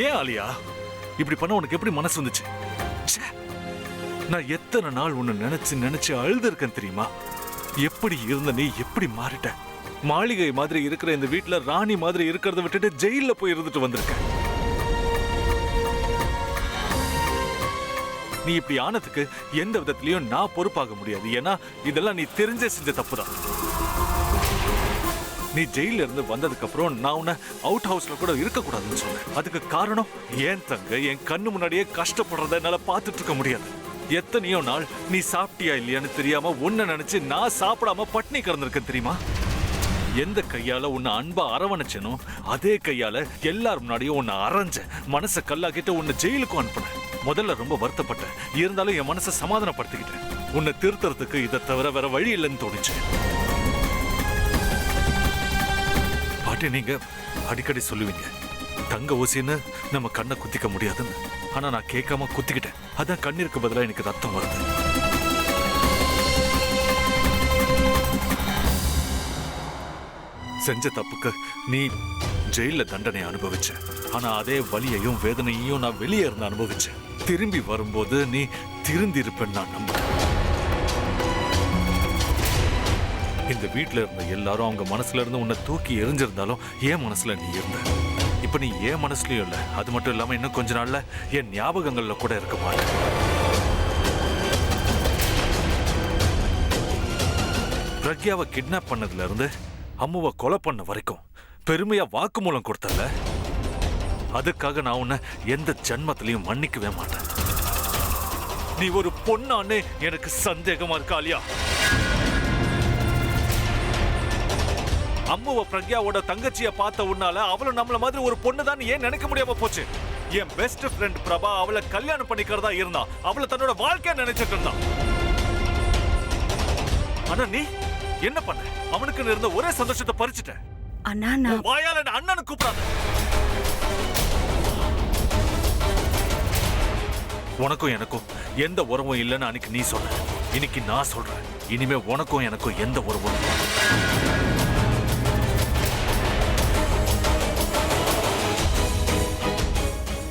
ஏன் ஆலியா இப்படி பண்ண உனக்கு எப்படி மனசு வந்துச்சு? நான் எத்தனை நாள் உன்னை நினைச்சு நினைச்சு அழுது இருக்கேன் தெரியுமா? எப்படி இருந்த நீ எப்படி மாறிட்ட? மாளிகை மாதிரி இருக்கிற இந்த வீட்டுல ராணி மாதிரி இருக்கிறத விட்டுட்டு ஜெயில போய் இருந்துட்டு வந்திருக்க. நீ இப்படி ஆனதுக்கு எந்த விதத்திலையும் நான் பொறுப்பாக முடியாது. ஏன்னா இதெல்லாம் நீ தெரிஞ்சே செஞ்ச தப்புதான். நீ ஜெயில இருந்து வந்ததுக்கு அப்புறம் நான் உன்னை அவுட் ஹவுஸ்ல கூட இருக்க கூடாதுன்னு சொன்னேன். அதுக்கு காரணம் என் தங்க என் கண்ணு முன்னாடியே கஷ்டப்படுறத என்னால பார்த்துட்டு இருக்க முடியாது. எத்தனையோ நாள் நீ சாப்பிட்டியா இல்லையான்னு தெரியாம உன்னை நினைச்சு நான் சாப்பிடாம பட்னி கிடந்திருக்கேன் தெரியுமா? எந்த கையால உன்னை அன்பா அரவணைச்சனோ அதே கையால எல்லார் முன்னாடியும் உன்னை அரைஞ்ச மனசை கல்லாக்கிட்டு உன்னை ஜெயிலுக்கும் அனுப்புனேன். முதல்ல ரொம்ப வருத்தப்பட்டேன். இருந்தாலும் என் மனசை சமாதானப்படுத்திக்கிட்டேன். உன்னை திருத்துறதுக்கு இதை தவிர வேற வழி இல்லைன்னு தோணுச்சு. பாட்டி, நீங்க அடிக்கடி சொல்லுவீங்க தங்க ஊசின்னு நம்ம கண்ணை குத்திக்க முடியாதுன்னு. ஆனா நான் கேட்காம குத்திக்கிட்டேன். அதான் கண்ணீருக்கு பதிலாக எனக்கு ரத்தம் வருது. செஞ்ச தப்புக்கு நீ ஜெயில தண்டனை அனுபவிச்ச. ஆனா அதே வலியையும் வேதனையையும் நான் வெளியே இருந்து அனுபவிச்சேன். திரும்பி வரும்போது நீ திருந்தி இருப்பேன்னு நான் நம்புறேன். இந்த வீட்டுல இருந்த எல்லாரும் அவங்க மனசுல இருந்து உன்னை தூக்கி எரிஞ்சிருந்தாலும் என் மனசுல நீ இருந்த. இப்ப நீ என் மனசுலயும் இல்ல. அது மட்டும் இல்லாம இன்னும் கொஞ்ச நாள்ல என் ஞாபகங்கள்ல கூட இருக்க மாட்டேன். பிரக்யாவை கிட்னாப் பண்ணதுல இருந்து அம்முவை கொலை பண்ண வரைக்கும் பெருமையா வாக்குமூலம் கொடுத்தல. அதுக்காக நான் உன்னை எந்த ஜன்மத்திலையும் மன்னிக்கவே மாட்டேன். நீ ஒரு பொண்ணான்னு எனக்கு சந்தேகமா இருக்கா ஆலியா? அம்முவை பிரக்யாவோட தங்கச்சிய பார்த்த உன்னால அவளும் நம்மள மாதிரி ஒரு பொண்ணு தான் ஏன் நினைக்க முடியாம போச்சு? என் பெஸ்ட் ஃப்ரெண்ட் பிரபா அவளை கல்யாணம் பண்ணிக்கிறதா இருந்தா. அவளை தன்னோட வாழ்க்கைய நினைச்சிட்டு இருந்தா. ஆனா நீ என்ன பண்ண? அவனுக்கு இருந்த ஒரே சந்தோஷத்தை பறிச்சுட்ட. அண்ணா, நான் வாயால அண்ணனு கூப்பிடாத. உனக்கும் எனக்கும் எந்த உறவும் இல்லைன்னு அன்னைக்கு நீ சொன்ன. இன்னைக்கு நான் சொல்றேன், இனிமே உனக்கும் எனக்கும் எந்த உறவும் இல்லை.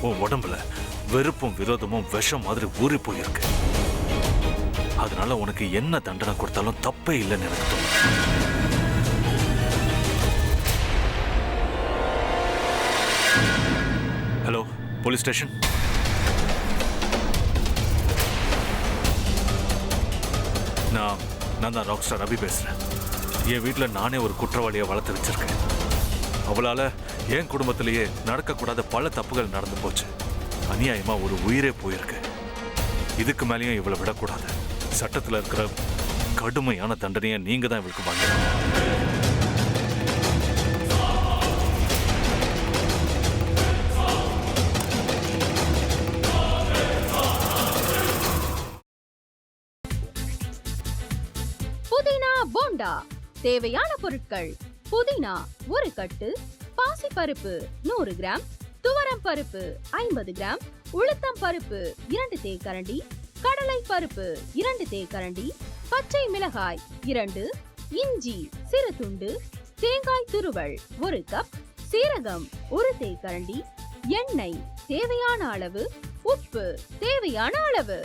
உன் உடம்புல வெறுப்பும் விரோதமும் விஷம் மாதிரி ஊறி போயிருக்கு. அதனால உனக்கு என்ன தண்டனை கொடுத்தாலும் தப்பே இல்லைன்னு எனக்கு தோணும். Hello, police station. நான் தான் ராக் ஸ்டார் அபி பேசுறேன். என் வீட்டில் நானே ஒரு குற்றவாளியை வளர்த்து வச்சிருக்கேன். அவளால என் குடும்பத்திலேயே நடக்கக்கூடாத பல தப்புகள் நடந்து போச்சு. அநியாயமா ஒரு உயிரே போயிருக்கு. இதுக்கு மேலேயும் இவளை விடக்கூடாது. சட்டத்தில் இருக்கிற கடுமையான தண்டனையை நீங்க தான் இவளுக்கு வாங்கணும். புதினா போண்டா தேவையான பொருட்கள்: புதினா 1 கட்டு, பாசிப்பருப்பு 100 கிராம், துவரம் பருப்பு 50 கிராம், உளுத்தம் பருப்பு 2 தேக்கரண்டி, கடலை பருப்பு 2 தேக்கரண்டி, பச்சை மிளகாய் 2, இஞ்சி சிறு துண்டு, தேங்காய் துருவல் 1 கப், சீரகம் 1 தேக்கரண்டி, எண்ணெய் தேவையான அளவு, உப்பு தேவையான அளவு.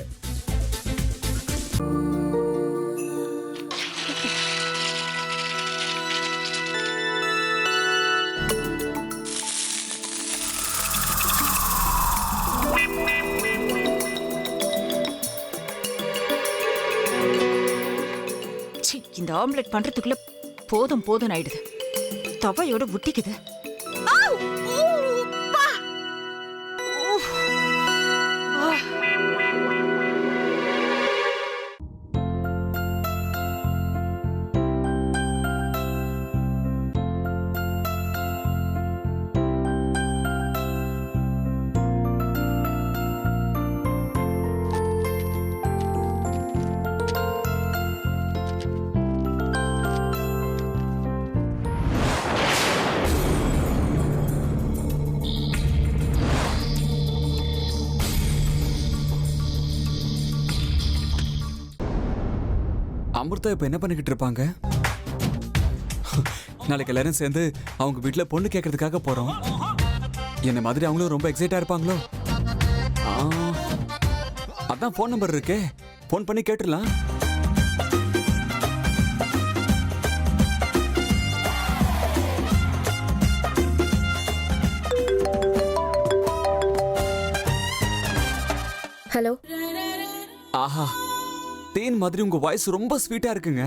இந்த ஆம்லெட் பண்றதுக்குள்ள போதும் போதும் ஆயிடுது. தவையோட ஒட்டிக்குது. அமிர்தா இப்ப என்ன பண்ணிக்கிட்டு இருப்பாங்க? நாளைக்கு எல்லாரும் சேர்ந்து அவங்க வீட்டுல பொண்ணு கேட்கறதுக்காக போறோம். என்ன மாதிரி அவங்களும் ரொம்ப எக்ஸைட்டா இருப்பாங்களோ? ஆ, அதான் ஃபோன் நம்பர் இருக்கே, ஃபோன் பண்ணி கேட்டுடலாம். ஹலோ. ஆஹா, தேன் மாதிரி உங்க வாய்ஸ் ரொம்ப ஸ்வீட்டா இருக்குங்க.